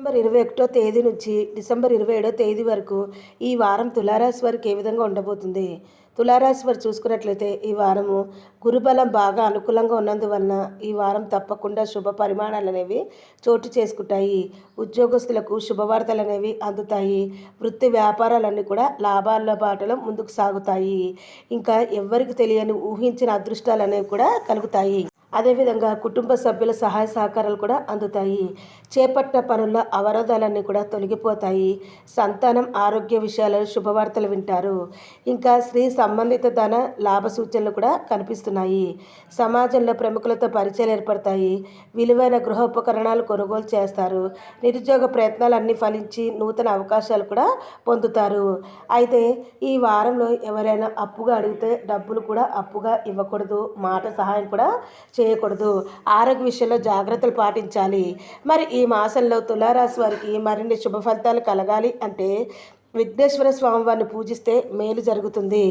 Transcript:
December 21 తేదీ నుంచి December 27 తేదీ వరకు ఈ వారం తులారాశి వారికి ఏ విధంగా ఉండబోతుంది? తులారాశి వారు చూసుకున్నట్లయితే ఈ వారము గురుబలం బాగా అనుకూలంగా ఉన్నందువలన ఈ వారం తప్పకుండా శుభ పరిమాణాలు అనేవి చోటు చేసుకుంటాయి. ఉద్యోగస్తులకు శుభవార్తలు అనేవి అందుతాయి. వృత్తి వ్యాపారాలన్నీ కూడా లాభాల బాటలో ముందుకు సాగుతాయి. ఇంకా ఎవ్వరికి తెలియని ఊహించిన అదృష్టాలు అనేవి కూడా కలుగుతాయి. అదేవిధంగా కుటుంబ సభ్యుల సహాయ సహకారాలు కూడా అందుతాయి. చేపట్టిన పనుల్లో అవరోధాలన్నీ కూడా తొలగిపోతాయి. సంతానం ఆరోగ్య విషయాలలో శుభవార్తలు వింటారు. ఇంకా స్త్రీ సంబంధిత ధన లాభ సూచనలు కూడా కనిపిస్తున్నాయి. సమాజంలో ప్రముఖులతో పరిచయాలు ఏర్పడతాయి. విలువైన గృహోపకరణాలు కొనుగోలు చేస్తారు. నిరుద్యోగ ప్రయత్నాలన్నీ ఫలించి నూతన అవకాశాలు కూడా పొందుతారు. అయితే ఈ వారంలో ఎవరైనా అప్పుగా అడిగితే డబ్బులు కూడా అప్పుగా ఇవ్వకూడదు. మాట సహాయం కూడా చేయకూడదు. ఆరోగ్య విషయంలో జాగ్రత్తలు పాటించాలి. మరి ఈ మాసంలో తులారాశి వారికి మరిన్ని శుభ ఫలితాలు కలగాలి అంటే విఘ్నేశ్వర స్వామి వారిని పూజిస్తే మేలు జరుగుతుంది.